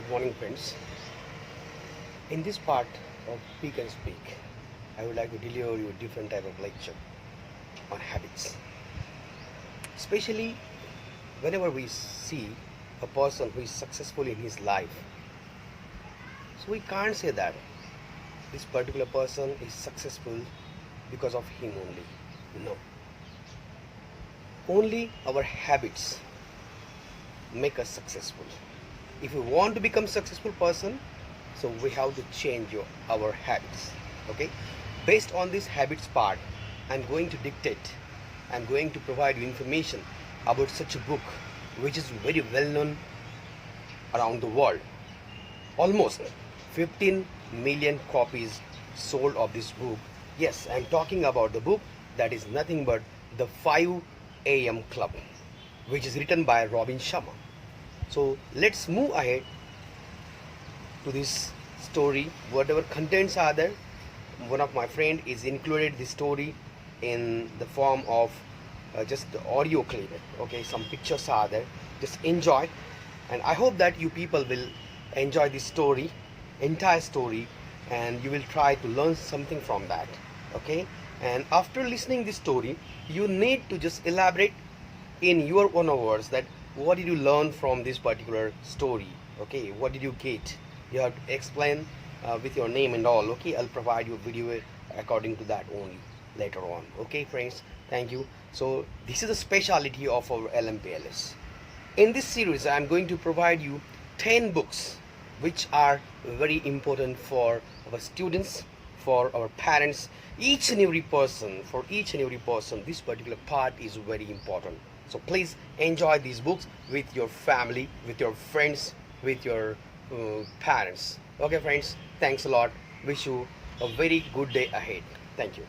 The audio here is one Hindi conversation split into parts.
Good morning, friends. In this part of Speak and Speak, I would like to deliver you a different type of lecture on habits. Especially whenever we see a person who is successful in his life, so we can't say that this particular person is successful because of him only. No. Only our habits make us successful. If we want to become successful person, so we have to change our habits. Okay, based on this habits part, I'm going to dictate, I'm going to provide you information about such a book which is very well known around the world. Almost 15 million copies sold of this book. Yes, I'm talking about the book that is nothing but the 5 AM Club, which is written by Robin Sharma. So let's move ahead to this story. Whatever contents are there, one of my friend is included this story in the form of just the audio clip. Okay, some pictures are there. Just enjoy, and I hope that you people will enjoy this story, entire story, and you will try to learn something from that. Okay, and after listening this story, you need to just elaborate in your own words that what did you learn from this particular story. Okay, what did you get? You have to explain with your name and all. Okay, I'll provide you a video according to that only later on. Okay friends, thank you. So this is the speciality of our LMPLS. In this series I'm going to provide you 10 books which are very important for our students, for our parents, each and every person. For each and every person, this particular part is very important. So please enjoy these books with your family, with your friends, with your parents. Okay friends, thanks a lot. Wish you a very good day ahead. Thank you.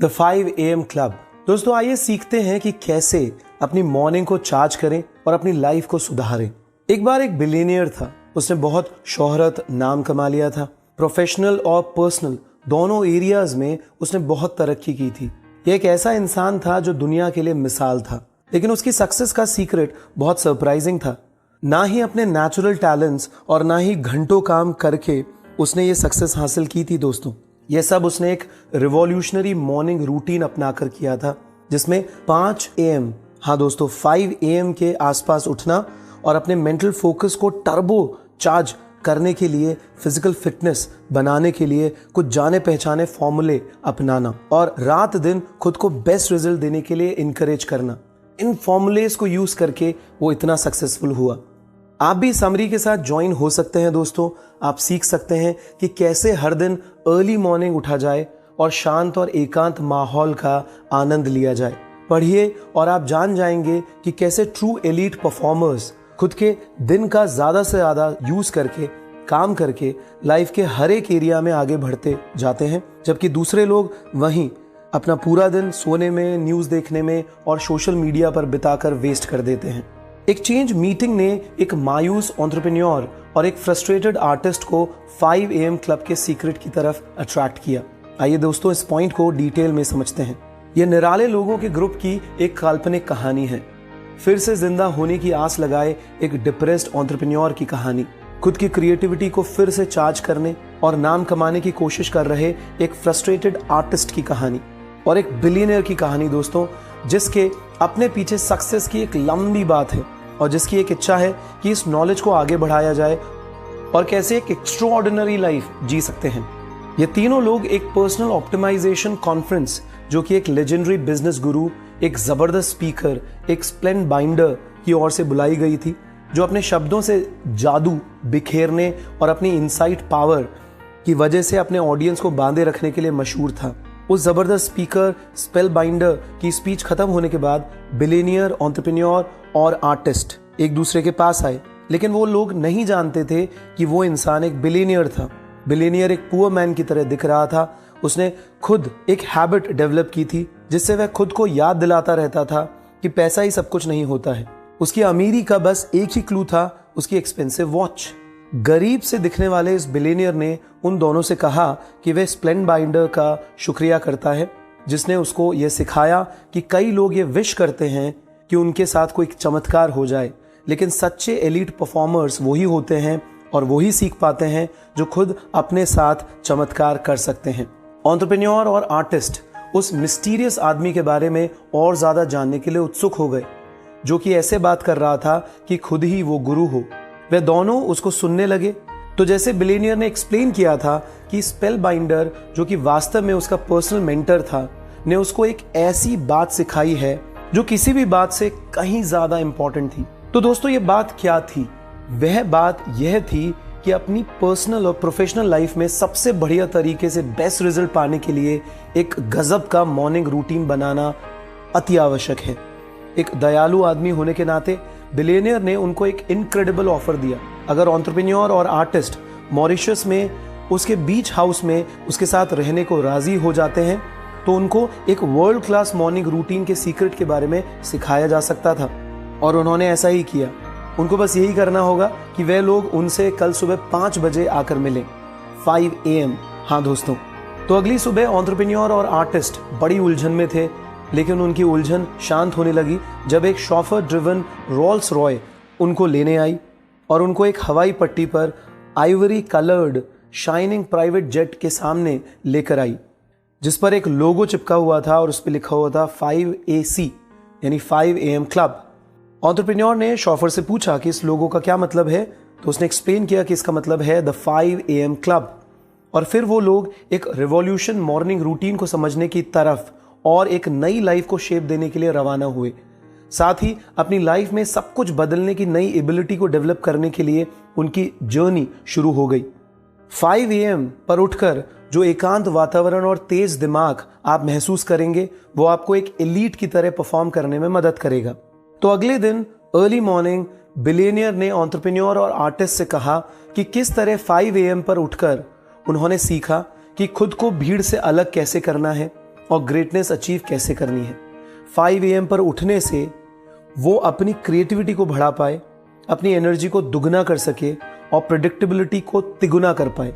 The 5 AM club. दोस्तों आइए सीखते हैं कि कैसे अपनी मॉर्निंग को चार्ज करें और अपनी लाइफ को सुधारें। एक बार एक बिलियनियर था, उसने बहुत शोहरत, नाम कमा लिया था। प्रोफेशनल और पर्सनल दोनों एरियाज में उसने बहुत तरक्की की थी। यह एक ऐसा इंसान था जो दुनिया के लिए मिसाल था, लेकिन उसकी सक्सेस का सीक्रेट बहुत सरप्राइजिंग था। ना ही अपने नेचुरल टैलेंट्स और ना ही घंटों काम करके उसने ये सक्सेस हासिल की थी। दोस्तों यह सब उसने एक रिवॉल्यूशनरी मॉर्निंग रूटीन अपनाकर किया था, जिसमें 5 AM, हाँ दोस्तों 5 AM के आसपास उठना और अपने मेंटल फोकस को टर्बो चार्ज करने के लिए, फिजिकल फिटनेस बनाने के लिए कुछ जाने पहचाने फॉर्मूले अपनाना और रात दिन खुद को बेस्ट रिजल्ट देने के लिए इनकरेज करना। इन फॉर्मूलेस को यूज करके वो इतना सक्सेसफुल हुआ। आप भी समरी के साथ ज्वाइन हो सकते हैं। दोस्तों आप सीख सकते हैं कि कैसे हर दिन अर्ली मॉर्निंग उठा जाए और शांत और एकांत माहौल का आनंद लिया जाए। पढ़िए और आप जान जाएंगे कि कैसे ट्रू एलीट परफॉर्मर्स खुद के दिन का ज्यादा से ज्यादा यूज करके, काम करके लाइफ के हर एक एरिया में आगे बढ़ते जाते हैं, जबकि दूसरे लोग वहीं अपना पूरा दिन सोने में, न्यूज देखने में और सोशल मीडिया पर बिताकर वेस्ट कर देते हैं। एक चेंज मीटिंग ने एक मायूस एंटरप्रेन्योर और एक फ्रस्ट्रेटेड आर्टिस्ट को 5 AM क्लब के सीक्रेट की तरफ अट्रैक्ट किया। आइए दोस्तों इस पॉइंट को डिटेल में समझते हैं। यह निराले लोगों के ग्रुप की एक काल्पनिक कहानी है। फिर से जिंदा होने की आस लगाए एक डिप्रेस्ड एंटरप्रेन्योर की कहानी, खुद की क्रिएटिविटी को फिर से चार्ज करने और नाम कमाने की कोशिश कर रहे एक फ्रस्ट्रेटेड आर्टिस्ट की कहानी, और एक बिलियनियर की कहानी दोस्तों, जिसके अपने पीछे सक्सेस की एक लंबी बात है और जिसकी एक इच्छा है कि इस नॉलेज को आगे बढ़ाया जाए और कैसे एक एक्स्ट्राऑर्डिनरी लाइफ जी सकते हैं। ये तीनों लोग एक पर्सनल ऑप्टिमाइजेशन कॉन्फ्रेंस, जो कि एक लेजेंडरी बिजनेस गुरु, एक जबरदस्त स्पीकर, एक स्प्लेंड बाइंडर की ओर से बुलाई गई थी, जो अपने शब्दों से जादू बिखेरने और अपनी इनसाइट पावर की वजह से अपने ऑडियंस को बांधे रखने के लिए मशहूर था। उस जबरदस्त स्पीकर, स्पेल बाइंडर की स्पीच खत्म होने के बाद बिलियनियर, एंटरप्रेन्योर और आर्टिस्ट एक दूसरे के पास आए, लेकिन वो लोग नहीं जानते थे कि वो इंसान एक बिलियनियर था। बिलियनियर एक पुअर मैन की तरह दिख रहा था। उसने खुद एक हैबिट डेवलप की थी, जिससे वह खुद को याद दिलाता रहता था कि पैसा ही सब कुछ नहीं होता है। उसकी अमीरी का बस एक ही क्लू था, उसकी एक्सपेंसिव वॉच। गरीब से दिखने वाले इस बिलियनियर ने उन दोनों से कहा कि वह स्प्लेंड बाइंडर का शुक्रिया करता है जिसने उसको ये सिखाया कि कई लोग ये विश करते हैं कि उनके साथ कोई चमत्कार हो जाए, लेकिन सच्चे एलीट परफॉर्मर्स वही होते हैं और वही सीख पाते हैं जो खुद अपने साथ चमत्कार कर सकते हैं। एंटरप्रेन्योर और आर्टिस्ट उस मिस्टीरियस आदमी के बारे में और ज्यादा जानने के लिए उत्सुक हो गए, जो कि ऐसे बात कर रहा था कि खुद ही वो गुरु हो। वे दोनों उसको सुनने लगे। तो जैसे बिलियनियर ने एक्सप्लेन किया था कि स्पेल बाइंडर, जो कि वास्तव में उसका पर्सनल मेंटर था, ने उसको एक ऐसी बात सिखाई है जो किसी भी बात से कहीं ज्यादा इंपॉर्टेंट थी। तो दोस्तों, ये बात क्या थी? वह बात यह थी कि अपनी पर्सनल और प्रोफेशनल लाइफ में सबसे बढ़िया तरीके से बेस्ट रिजल्ट पाने के लिए एक गजब का मॉर्निंग रूटीन बनाना अति आवश्यक है। एक दयालु आदमी होने के नाते बिलियनियर ने उनको एक इनक्रेडिबल ऑफर दिया। अगर एंटरप्रेन्योर और आर्टिस्ट मॉरिशस में उसके बीच हाउस में उसके साथ रहने को राजी हो जाते हैं तो उनको एक वर्ल्ड क्लास मॉर्निंग रूटीन के सीक्रेट के बारे में सिखाया जा सकता था, और उन्होंने ऐसा ही किया। उनको बस यही करना होगा कि वे लोग उनसे कल सुबह 5 बजे आकर मिलें, 5 AM। हाँ दोस्तों, तो अगली सुबह एंटरप्रेन्योर और आर्टिस्ट बड़ी उलझन में थे, लेकिन उनकी उलझन शांत होने लगी जब एक शॉफर ड्रिवन रोल्स रॉय उनको लेने आई और उनको एक हवाई पट्टी पर Ivory coloured shining private jet के सामने लेकर आई, जिस पर एक लोगो चिपका हुआ था और उस पर लिखा हुआ था 5AC, यानी 5 AM क्लब। एंटरप्रेन्योर ने शॉफर से पूछा कि इस लोगो का क्या मतलब है, तो उसने एक्सप्लेन किया कि इसका मतलब है द 5 AM क्लब। और फिर वो लोग एक रिवॉल्यूशन मॉर्निंग रूटीन को समझने की तरफ और एक नई लाइफ को शेप देने के लिए रवाना हुए। साथ ही अपनी लाइफ में सब कुछ बदलने की नई एबिलिटी को डेवलप करने के लिए उनकी जर्नी शुरू हो गई। 5 AM पर उठकर जो एकांत वातावरण और तेज दिमाग आप महसूस करेंगे, वो आपको एक एलीट की तरह परफॉर्म करने में मदद करेगा। तो अगले दिन अर्ली मॉर्निंग बिलियनियर ने एंटरप्रेन्योर और आर्टिस्ट से कहा कि किस तरह 5 AM पर उठकर उन्होंने सीखा कि खुद को भीड़ से अलग कैसे करना है और ग्रेटनेस अचीव कैसे करनी है। 5 AM पर उठने से वो अपनी क्रिएटिविटी को बढ़ा पाए, अपनी एनर्जी को दुगना कर सके और प्रेडिक्टेबिलिटी को तिगुना कर पाए।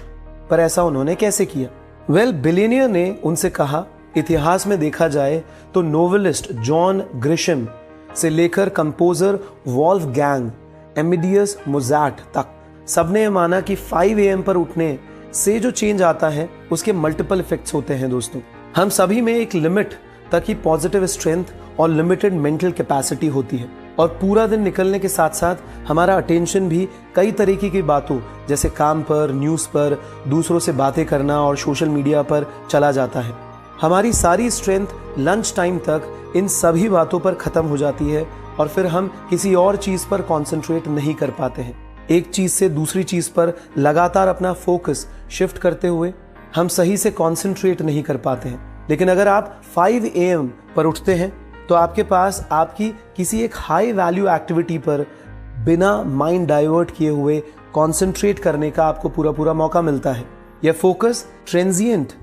पर ऐसा उन्होंने कैसे किया? बिलियनियर ने उनसे कहा, इतिहास में देखा जाए तो नोवेलिस्ट जॉन ग्रिशम से लेकर कंपोजर वॉल्फगैंग एमेडियस मोज़ार्ट तक सबने ये माना कि 5 AM पर उठने से जो चेंज आता है उसके मल्टीपल इफेक्ट्स होते हैं। दोस्तों, हम सभी में एक लिमिट तक ही पॉजिटिव स्ट्रेंथ और लिमिटेड मेंटल कैपेसिटी होती है, और पूरा दिन निकलने के साथ साथ हमारा अटेंशन भी कई तरीके की बातों जैसे काम पर, न्यूज़ पर, दूसरों से बातें करना और सोशल मीडिया पर चला जाता है। हमारी सारी स्ट्रेंथ लंच टाइम तक इन सभी बातों पर खत्म हो जाती है और फिर हम किसी और चीज़ पर कॉन्सेंट्रेट नहीं कर पाते हैं। एक चीज़ से दूसरी चीज़ पर लगातार अपना फोकस शिफ्ट करते हुए हम सही से कॉन्सेंट्रेट नहीं कर पाते हैं। लेकिन अगर आप 5 AM पर उठते हैं तो आपके पास आपकी किसी एक हाई वैल्यू एक्टिविटी पर बिना माइंड डाइवर्ट किए हुए कॉन्सेंट्रेट करने का आपको पूरा मौका मिलता है। यह फोकस ट्रांजिएंट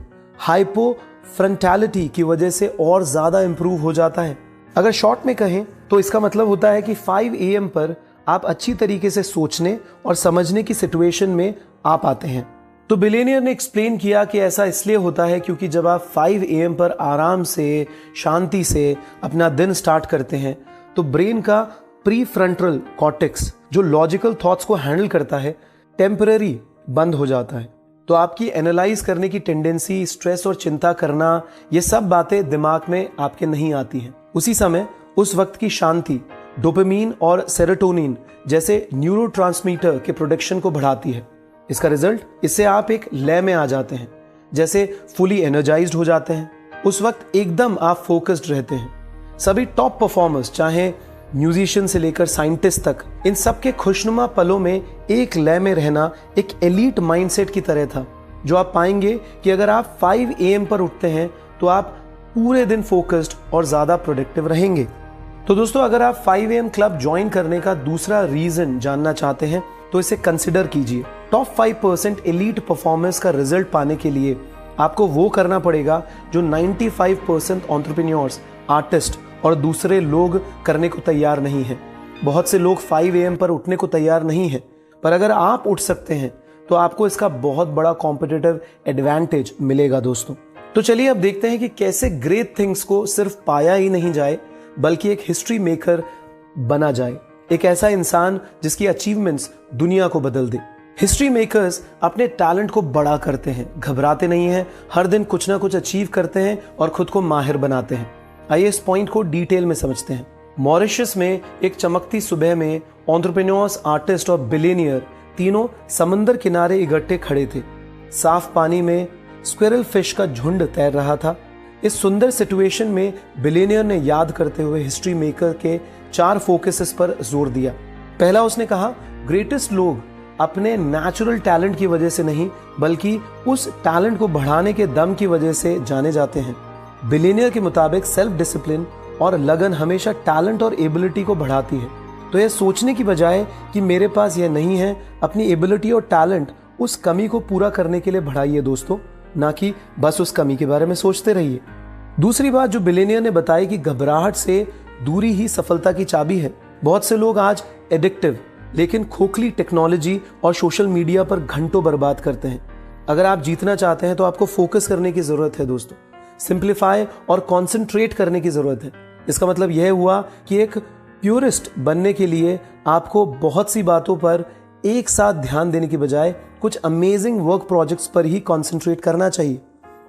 हाइपोफ्रंटैलिटी की वजह से और ज्यादा इंप्रूव हो जाता है। अगर शॉर्ट में कहें तो इसका मतलब होता है कि 5 AM पर आप अच्छी तरीके से सोचने और समझने की सिचुएशन में आ पाते हैं। तो बिलियनियर ने एक्सप्लेन किया कि ऐसा इसलिए होता है क्योंकि जब आप 5 AM पर आराम से, शांति से अपना दिन स्टार्ट करते हैं तो ब्रेन का प्रीफ्रंटल कॉर्टेक्स जो लॉजिकल थॉट्स को हैंडल करता है टेम्पररी बंद हो जाता है। तो आपकी एनालाइज करने की टेंडेंसी, स्ट्रेस और चिंता करना, ये सब बातें दिमाग में आपके नहीं आती हैं। उसी समय उस वक्त की शांति डोपामीन और सेरोटोनिन जैसे न्यूरोट्रांसमीटर के प्रोडक्शन को बढ़ाती है। इसका रिजल्ट, इससे आप एक लय में आ जाते हैं, जैसे फुली एनर्जाइज्ड हो जाते हैं। उस वक्त एकदम आप फोकस्ड रहते हैं। सभी टॉप परफॉर्मर्स, चाहे म्यूजिशियन से लेकर साइंटिस्ट तक, इन सब के खुशनुमा पलों में एक लय में रहना एक एलीट माइंडसेट की तरह था, जो आप पाएंगे कि अगर आप 5 AM पर उठते हैं तो आप पूरे दिन फोकस्ड और ज्यादा प्रोडक्टिव रहेंगे। तो दोस्तों, अगर आप 5 AM क्लब ज्वाइन करने का दूसरा रीजन जानना चाहते हैं तो इसे कंसिडर कीजिए। टॉप 5% एलीट परफॉर्मेंस का रिजल्ट पाने के लिए आपको वो करना पड़ेगा जो 95% एंटरप्रेन्योर्स, आर्टिस्ट और दूसरे लोग करने को तैयार नहीं हैं। बहुत से लोग 5 AM पर उठने को तैयार नहीं हैं, पर अगर आप उठ सकते हैं तो आपको इसका बहुत बड़ा कॉम्पिटिटिव एडवांटेज मिलेगा। दोस्तों, तो चलिए अब देखते हैं कि कैसे ग्रेट थिंग्स को सिर्फ पाया ही नहीं जाए बल्कि एक हिस्ट्री मेकर बना जाए, एक ऐसा इंसान जिसकी अचीवमेंट्स दुनिया को बदल दे। हिस्ट्री मेकर्स अपने टैलेंट को बड़ा करते हैं, घबराते नहीं हैं, हर दिन कुछ ना कुछ अचीव करते हैं और खुद को माहिर बनाते हैं। आइए इस पॉइंट को डिटेल में समझते हैं। मॉरिशस में एक चमकती सुबह में एंटरप्रेन्योर्स, आर्टिस्ट और बिलियनियर तीनों समंदर किनारे इकट्ठे खड़े थे। साफ पानी में स्क्विरल फिश का झुंड तैर रहा था। इस सुंदर सिचुएशन में बिलियनियर ने याद करते हुए हिस्ट्री मेकर के 4 फोकसेस पर जोर दिया। पहला, उसने कहा ग्रेटेस्ट लोग अपने नेचुरल टैलेंट की वजह से नहीं बल्कि उस टैलेंट को बढ़ाने के दम की वजह से जाने जाते हैं। बिलियनियर के मुताबिक सेल्फ डिसिप्लिन और लगन हमेशा टैलेंट और एबिलिटी को बढ़ाती है। तो यह सोचने की बजाय कि मेरे पास यह नहीं है, अपनी एबिलिटी और टैलेंट उस कमी को पूरा करने के लिए बढ़ाइए दोस्तों, ना कि बस उस कमी के बारे में सोचते रहिए। दूसरी बात जो बिलियनियर ने बताई कि घबराहट से दूरी ही सफलता की चाबी है। बहुत से लोग आज एडिक्टिव लेकिन खोखली टेक्नोलॉजी और सोशल मीडिया पर घंटों बर्बाद करते हैं। अगर आप जीतना चाहते हैं तो आपको फोकस करने की जरूरत है दोस्तों, सिंप्लीफाई और कॉन्सेंट्रेट करने की जरूरत है। इसका मतलब यह हुआ कि एक प्योरिस्ट बनने के लिए आपको बहुत सी बातों पर एक साथ ध्यान देने की बजाय कुछ अमेजिंग वर्क प्रोजेक्ट्स पर ही कॉन्सेंट्रेट करना चाहिए।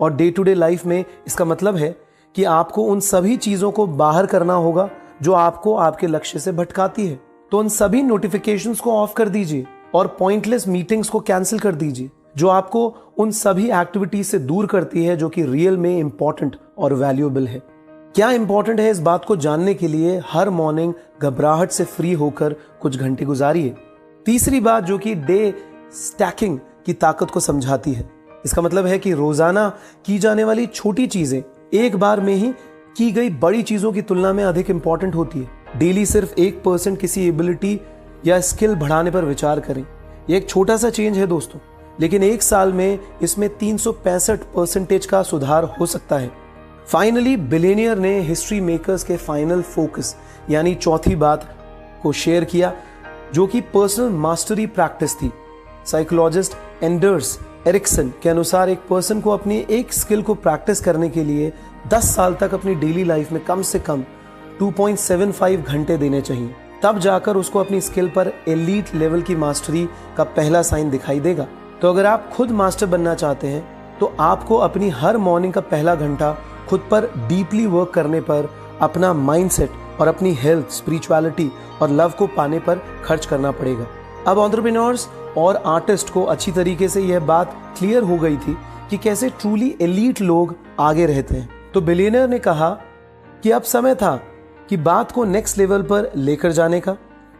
और डे टू डे लाइफ में इसका मतलब है कि आपको उन सभी चीजों को बाहर करना होगा जो आपको आपके लक्ष्य से भटकाती है। तो उन सभी नोटिफिकेशंस को ऑफ कर दीजिए और पॉइंटलेस मीटिंग्स को कैंसिल कर दीजिए जो आपको उन सभी एक्टिविटीज से दूर करती है जो कि रियल में इंपॉर्टेंट और वैल्यूएबल है। क्या इंपॉर्टेंट है इस बात को जानने के लिए हर मॉर्निंग घबराहट से फ्री होकर कुछ घंटे गुजारिए। तीसरी बात जो कि डे स्टैकिंग की ताकत को समझाती है। इसका मतलब है कि रोजाना की जाने वाली छोटी चीजें एक बार में ही की गई बड़ी चीजों की तुलना में अधिक इंपॉर्टेंट होती है। डेली सिर्फ 1% किसी एबिलिटी या स्किल बढ़ाने पर विचार करें। यह एक छोटा सा चेंज है दोस्तों, लेकिन एक साल में इसमें 365% का सुधार हो सकता है। फाइनली बिलियनियर ने हिस्ट्री मेकर्स के फाइनल फोकस यानी चौथी बात को शेयर किया जो कि पर्सनल मास्टरी प्रैक्टिस थी। साइकोलॉजिस्ट एंडर्स एरिक्सन के अनुसार एक पर्सन को अपनी एक स्किल को प्रैक्टिस करने के लिए 10 साल तक अपनी डेली लाइफ में कम से कम 2.75 घंटे देने चाहिए। तब जाकर उसको अपनी स्किल पर एलीट लेवल की मास्टरी का पहला साइन दिखाई देगा। तो अगर आप खुद मास्टर बनना चाहते हैं तो आपको अपनी हर मॉर्निंग का पहला घंटा खुद पर डीपली वर्क करने पर, अपना माइंडसेट और अपनी हेल्थ, स्पिरिचुअलिटी और लव को पाने पर खर्च करना पड़ेगा। अब एंटरप्रेन्योर्स और आर्टिस्ट को अच्छी तरीके से यह बात क्लियर हो गई थी कि कैसे ट्रूली एलीट लोग आगे रहते हैं। तो बिलियनियर ने कहा कि अब समय था कि बात को नेक्स्ट लेवल पर लेकर जाने का।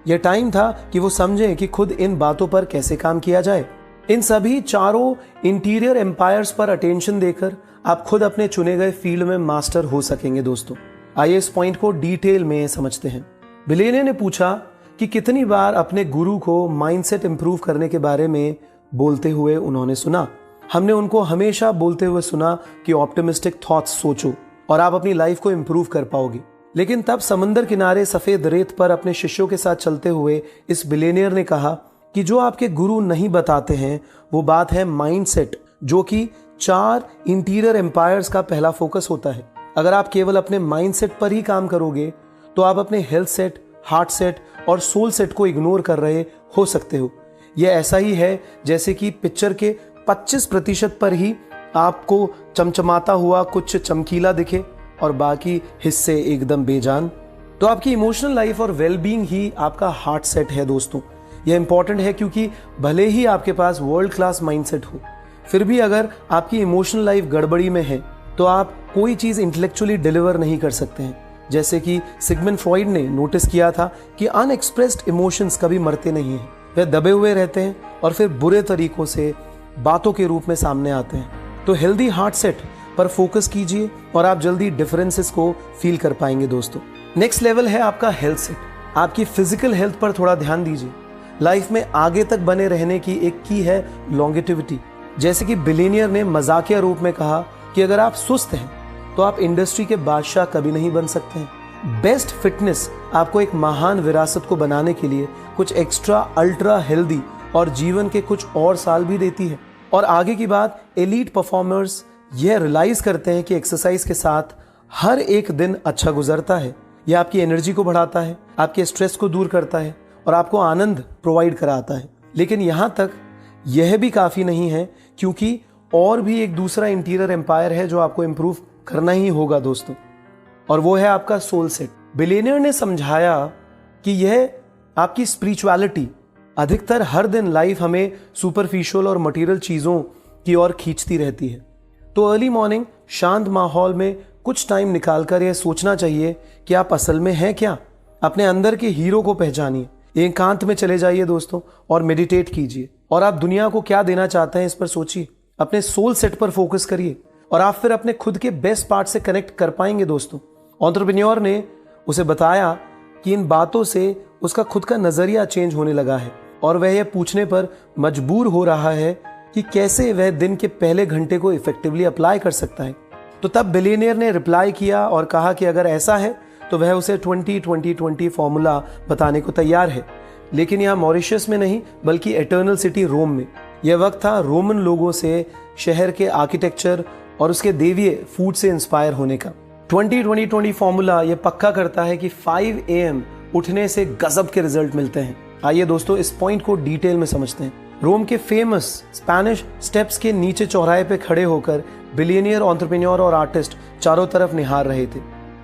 यह टाइम था कि वो समझें कि खुद इन बातों पर कैसे काम किया जाए। इन सभी चारों इंटीरियर एम्पायर्स पर अटेंशन देकर आप खुद अपने चुने गए फील्ड में मास्टर हो सकेंगे दोस्तों। आइए इस पॉइंट को डिटेल में समझते हैं। बिलियनियर ने पूछा कि कितनी बार अपने गुरु को माइंडसेट इंप्रूव करने के बारे में बोलते हुए उन्होंने सुना। हमने उनको हमेशा बोलते हुए सुना कि ऑप्टिमिस्टिक थॉट्स सोचो और आप अपनी लाइफ को इंप्रूव कर पाओगे। लेकिन तब समंदर किनारे सफेद रेत पर अपने शिष्यों के साथ चलते हुए इस बिलियनियर ने कहा कि जो आपके गुरु नहीं बताते हैं वो बात है माइंडसेट, जो कि 4 इंटीरियर एम्पायर्स का पहला फोकस होता है। अगर आप केवल अपने माइंडसेट पर ही काम करोगे तो आप अपने हेल्थ सेट, हार्ट सेट और सोल सेट को इग्नोर कर रहे हो सकते हो। यह ऐसा ही है जैसे कि पिक्चर के 25% पर ही आपको चमचमाता हुआ कुछ चमकीला दिखे और बाकी हिस्से एकदम बेजान। तो आपकी इमोशनल लाइफ और वेलबींग ही आपका हार्ट सेट है दोस्तों। यह इंपॉर्टेंट है क्योंकि भले ही आपके पास वर्ल्ड क्लास माइंडसेट हो, फिर भी अगर आपकी इमोशनल लाइफ गड़बड़ी में है तो आप कोई चीज इंटेलेक्चुअली डिलीवर नहीं कर सकते हैं। जैसे कि सिगमंड फ्रॉइड ने नोटिस किया था कि अनएक्सप्रेस्ड इमोशंस कभी मरते नहीं हैं, वे दबे हुए रहते हैं और फिर बुरे तरीकों से बातों के रूप में सामने आते हैं। तो हेल्दी हार्ट सेट पर फोकस कीजिए और आप जल्दी डिफरेंसेस को फील कर पाएंगे दोस्तों। नेक्स्ट लेवल है आपका हेल्थ सेट। आपकी फिजिकल हेल्थ पर थोड़ा ध्यान दीजिए। लाइफ में आगे तक बने रहने की एक की है लॉन्गेटिविटी। जैसे कि बिलियनियर ने मजाकिया रूप में कहा कि अगर आप सुस्त हैं तो आप इंडस्ट्री के बादशाह कभी नहीं बन सकते हैं। बेस्ट फिटनेस आपको एक महान विरासत को बनाने के लिए कुछ एक्स्ट्रा अल्ट्रा हेल्दी और जीवन के कुछ और साल भी देती है। और आगे की बात, एलीट परफॉर्मर्स यह रियलाइज करते हैं कि एक्सरसाइज के साथ हर एक दिन अच्छा गुजरता है। यह आपकी एनर्जी को बढ़ाता है, आपके स्ट्रेस को दूर करता है और आपको आनंद प्रोवाइड कराता है। लेकिन यहाँ तक यह भी काफ़ी नहीं है, क्योंकि और भी एक दूसरा इंटीरियर एम्पायर है जो आपको इम्प्रूव करना ही होगा दोस्तों, और वो है आपका सोल सेट। बिलियनियर ने समझाया कि यह आपकी स्पिरिचुअलिटी अधिकतर हर दिन लाइफ हमें सुपरफिशियल और मटेरियल चीज़ों की ओर खींचती रहती है। तो अर्ली मॉर्निंग शांत माहौल में कुछ टाइम निकालकर यह सोचना चाहिए कि आप असल में हैं क्या। अपने अंदर के हीरो को पहचानिए, एकांत में चले जाइए दोस्तों और मेडिटेट कीजिए, और आप दुनिया को क्या देना चाहते हैं इस पर सोचिए। अपने सोल सेट पर फोकस करिए और आप फिर अपने खुद के बेस्ट पार्ट से कनेक्ट कर पाएंगे दोस्तों। एंटरप्रेन्योर ने उसे बताया कि इन बातों से उसका खुद का नजरिया चेंज होने लगा है और वह यह पूछने पर मजबूर हो रहा है कि कैसे वह दिन के पहले घंटे को इफेक्टिवली अप्लाई कर सकता है। तो तब बिलियनियर ने रिप्लाई किया और कहा कि अगर ऐसा है तो वह उसे 20-20-20 फॉर्मूला बताने को तैयार है, लेकिन यहाँ मॉरिशस में नहीं बल्कि एटर्नल सिटी रोम में। यह वक्त था रोमन लोगों से शहर के आर्किटेक्चर और उसके देवीय फूड से इंस्पायर होने का। 20-20-20 फॉर्मूला यह पक्का करता है कि 5 AM उठने से गजब के रिजल्ट मिलते हैं। आइए दोस्तों इस पॉइंट को डिटेल में समझते हैं। रोम के फेमस स्पैनिश स्टेप्स के नीचे चौराहे पे खड़े होकर बिलियनियर, एंटरप्रेन्योर और आर्टिस्ट चारों तरफ निहार रहे थे।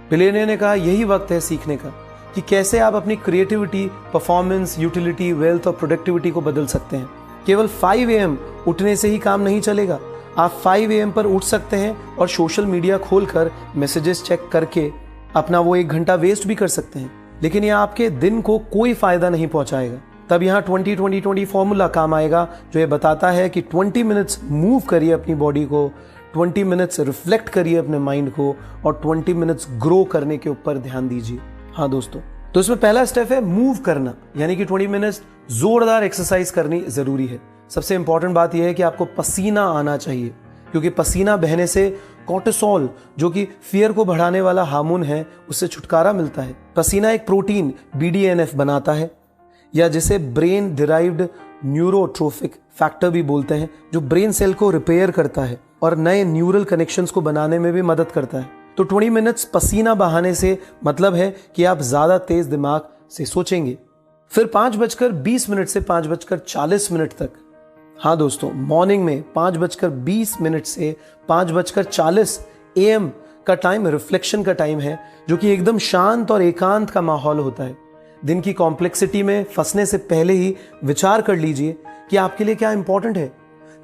बिलियनियर ने कहा यही वक्त है सीखने का कि कैसे आप अपनी क्रिएटिविटी, परफॉर्मेंस, यूटिलिटी, वेल्थ और प्रोडक्टिविटी को बदल सकते हैं। केवल 5 AM उठने से ही काम नहीं चलेगा। आप 5 AM पर उठ सकते हैं और सोशल मीडिया खोलकर मैसेजेस चेक करके अपना वो 1 घंटा वेस्ट भी कर सकते हैं, लेकिन यह आपके दिन को कोई फायदा नहीं पहुंचाएगा। तब यहाँ 20-20-20 फॉर्मूला काम आएगा जो ये बताता है कि 20 मिनट्स मूव करिए अपनी बॉडी को, 20 मिनट्स रिफ्लेक्ट करिए अपने माइंड को और 20 मिनट्स ग्रो करने के ऊपर ध्यान दीजिए। हाँ दोस्तों, तो इसमें पहला स्टेप है मूव करना, यानी कि 20 मिनट्स जोरदार एक्सरसाइज करनी जरूरी है। सबसे इंपॉर्टेंट बात यह है कि आपको पसीना आना चाहिए, क्योंकि पसीना बहने से कोर्टिसोल जो कि फियर को बढ़ाने वाला हार्मोन है उससे छुटकारा मिलता है। पसीना एक प्रोटीन BDNF बनाता है, या जिसे ब्रेन डिराइव्ड न्यूरोट्रोफिक फैक्टर भी बोलते हैं, जो ब्रेन सेल को रिपेयर करता है और नए न्यूरल कनेक्शंस को बनाने में भी मदद करता है। तो 20 मिनट्स पसीना बहाने से मतलब है कि आप ज्यादा तेज दिमाग से सोचेंगे। फिर 5:20 से 5:40 तक, हाँ दोस्तों, मॉर्निंग में 5:20 से 5:40 AM का टाइम रिफ्लेक्शन का टाइम है, जो कि एकदम शांत और एकांत का माहौल होता है। दिन की कॉम्प्लेक्सिटी में फंसने से पहले ही विचार कर लीजिए कि आपके लिए क्या इंपॉर्टेंट है।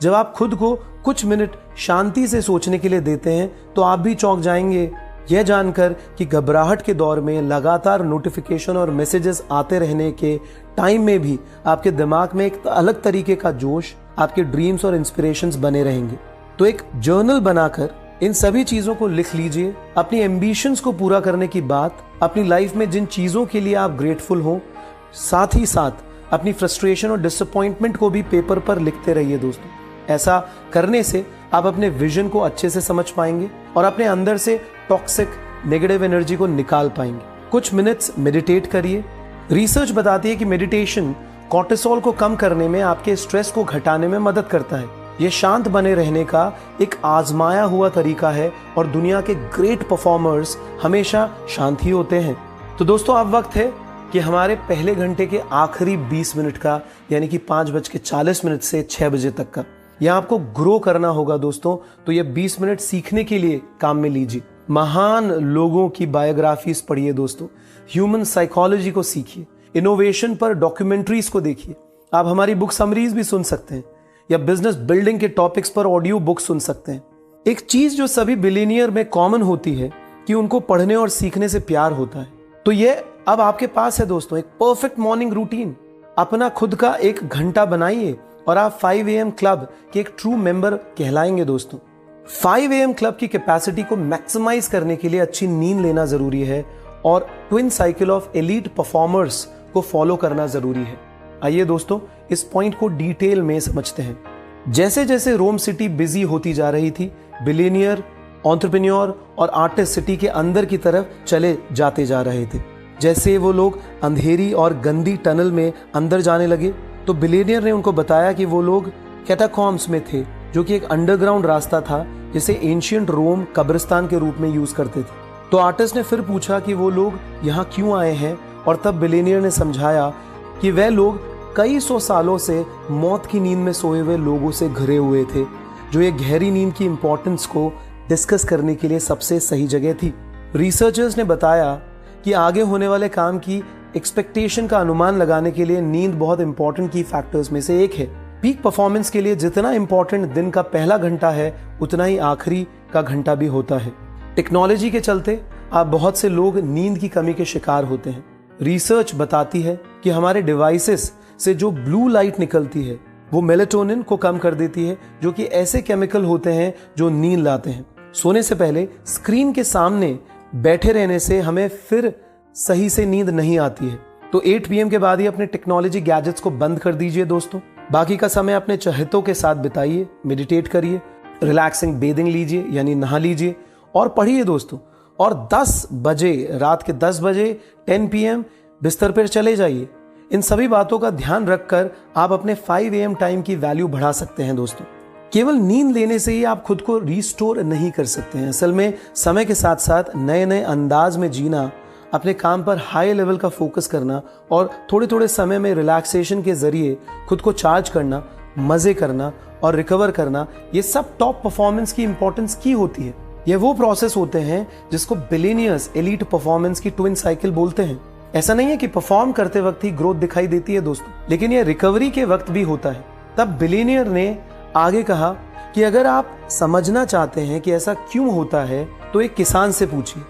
जब आप खुद को कुछ मिनट शांति से सोचने के लिए देते हैं तो आप भी चौंक जाएंगे यह जानकर कि घबराहट के दौर में लगातार नोटिफिकेशन और मैसेजेस आते रहने के टाइम में भी आपके दिमाग में एक अलग तरीके का जोश, आपके ड्रीम्स और इंस्पिरेशंस बने रहेंगे। तो एक जर्नल बनाकर इन सभी चीजों को लिख लीजिए। अपनी एम्बिशंस को पूरा करने की बात, अपनी लाइफ में जिन चीजों के लिए आप ग्रेटफुल हो, साथ ही साथ अपनी फ्रस्ट्रेशन और डिसअपॉइंटमेंट को भी पेपर पर लिखते रहिए दोस्तों। ऐसा करने से आप अपने विजन को अच्छे से समझ पाएंगे और अपने अंदर से टॉक्सिक नेगेटिव एनर्जी को निकाल पाएंगे। कुछ मिनट्स मेडिटेट करिए। रिसर्च बताती है कि मेडिटेशन कोर्टिसोल को कम करने में, आपके स्ट्रेस को घटाने में मदद करता है। यह शांत बने रहने का एक आजमाया हुआ तरीका है और दुनिया के ग्रेट परफॉर्मर्स हमेशा शांत ही होते हैं। तो दोस्तों, अब वक्त है कि हमारे पहले घंटे के आखिरी 20 मिनट का, यानी कि 5:40 से 6 बजे तक का, यह आपको ग्रो करना होगा दोस्तों। तो यह 20 मिनट सीखने के लिए काम में लीजिए। महान लोगों की बायोग्राफीज पढ़िए दोस्तों, ह्यूमन साइकोलॉजी को सीखिए, इनोवेशन पर डॉक्यूमेंट्रीज को देखिए। आप हमारी बुक समरीज भी सुन सकते हैं या बिजनेस बिल्डिंग के टॉपिक्स पर ऑडियो बुक सुन सकते हैं। एक चीज जो सभी बिलियनियर में कॉमन होती है कि उनको पढ़ने और सीखने से प्यार होता है। तो ये अब आपके पास है दोस्तों, एक परफेक्ट मॉर्निंग रूटीन। अपना खुद का 1 घंटा बनाइए और आप 5 AM क्लब के एक ट्रू मेंबर कहलाएंगे दोस्तों। 5 AM क्लब की कैपेसिटी को मैक्सिमाइज करने के लिए अच्छी नींद लेना जरूरी है और twin cycle of elite performers को फॉलो करना जरूरी है। आइए दोस्तों, इस पॉइंट को डिटेल में समझते हैं। जैसे जैसे रोम सिटी बिजी होती जा रही थी, बिलियनियर, एंटरप्रेन्योर और आर्टिस्ट सिटी के अंदर की तरफ चले जाते जा रहे थे। जैसे वो लोग अंधेरी और गंदी टनल में अंदर जाने लगे तो बिलियनियर ने उनको बताया कि वो लोग कैटाकॉम्स में थे, जो कि एक अंडरग्राउंड रास्ता था जिसे एंशियंट रोम कब्रिस्तान के रूप में यूज करते थे। तो आर्टिस्ट ने फिर पूछा कि वो लोग यहाँ क्यों आए हैं, और तब बिलियनियर ने समझाया कि वह लोग कई सौ सालों से मौत की नींद में सोए हुए लोगों से घिरे हुए थे, जो ये गहरी नींद की इंपॉर्टेंस को डिस्कस करने के लिए सबसे सही जगह थी। रिसर्चर्स ने बताया कि आगे होने वाले काम की एक्सपेक्टेशन का अनुमान लगाने के लिए नींद बहुत इंपॉर्टेंट की फैक्टर्स में से एक है। पीक परफॉर्मेंस के लिए जितना इंपॉर्टेंट दिन का पहला घंटा है, उतना ही आखिरी का घंटा भी होता है। टेक्नोलॉजी के चलते अब बहुत से लोग नींद की कमी के शिकार होते हैं। रिसर्च बताती है कि हमारे डिवाइसेस से जो ब्लू लाइट निकलती है वो मेलेटोनिन को कम कर देती है, जो कि ऐसे केमिकल होते हैं जो नींद लाते हैं। सोने से पहले स्क्रीन के सामने बैठे रहने से हमें फिर सही से नींद नहीं आती है। तो 8 PM के बाद ही अपने टेक्नोलॉजी गैजेट्स को बंद कर दीजिए दोस्तों। बाकी का समय अपने चहेतों के साथ बिताइए, मेडिटेट करिए, रिलैक्सिंग बेदिंग लीजिए यानी नहा लीजिए, और पढ़िए दोस्तों। और 10 बजे, रात के 10 बजे 10 PM बिस्तर पर चले जाइए। इन सभी बातों का ध्यान रखकर आप अपने 5 AM टाइम की वैल्यू बढ़ा सकते हैं दोस्तों। केवल नींद लेने से ही आप खुद को रिस्टोर नहीं कर सकते हैं। असल में समय के साथ साथ नए नए अंदाज में जीना, अपने काम पर हाई लेवल का फोकस करना और थोड़े थोड़े समय में रिलैक्सेशन के जरिए खुद को चार्ज करना, मजे करना और रिकवर करना, ये सब टॉप परफॉर्मेंस की इंपॉर्टेंस की होती है। ये वो प्रोसेस होते हैं जिसको बिलियनियर्स एलीट परफॉर्मेंस की ट्विन साइकिल बोलते हैं। ऐसा नहीं है कि परफॉर्म करते वक्त ही ग्रोथ दिखाई देती है दोस्तों, लेकिन ये रिकवरी के वक्त भी होता है। तब बिलियनियर ने आगे कहा कि अगर आप समझना चाहते हैं कि ऐसा क्यों होता है, तो एक किसान से पूछिए।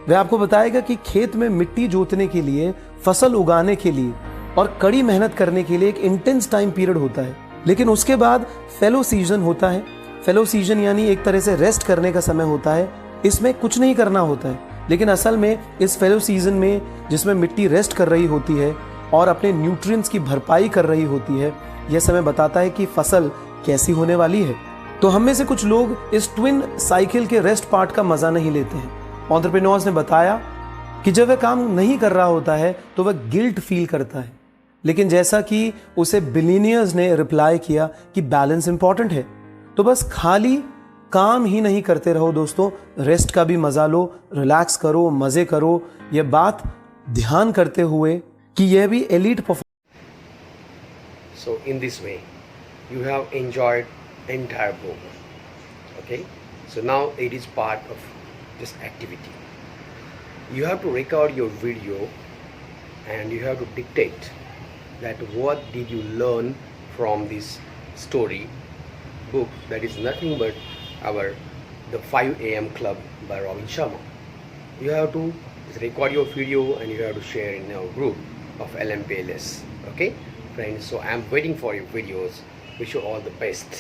वह आपको बताएगा कि खेत में मिट्टी जोतने के लिए, फसल उगाने के लिए और कड़ी मेहनत करने के लिए एक इंटेंस टाइम पीरियड होता है, लेकिन उसके बाद फेलो सीजन होता है। फेलो सीजन यानी एक तरह से रेस्ट करने का समय होता है। इसमें कुछ नहीं करना होता है, लेकिन असल में इस फेलो सीजन में, जिसमें मिट्टी रेस्ट कर रही होती है और अपने न्यूट्रिएंट्स की भरपाई कर रही होती है, यह समय बताता है कि फसल कैसी होने वाली है। तो हम में से कुछ लोग इस ट्विन साइकिल के रेस्ट पार्ट का मजा नहीं लेते हैं। एंटरप्रेन्योर्स ने बताया कि जब वह काम नहीं कर रहा होता है तो वह गिल्ट फील करता है, लेकिन जैसा कि उसे बिलियनियर्स ने रिप्लाई किया कि बैलेंस इंपॉर्टेंट है, तो बस खाली काम ही नहीं करते रहो दोस्तों, रेस्ट का भी मजा लो, रिलैक्स करो, मजे करो। यह बात ध्यान करते हुए कि यह भी elite performance. So in this way, you have enjoyed entire book. Okay, so now it is part of this activity. You have to record your video and you have to dictate that what did you learn from this story book, that is nothing but the 5 AM Club by Robin Sharma. You have to record your video and you have to share in our group of LMPLS. Okay friends, so I am waiting for your videos. Wish you all the best.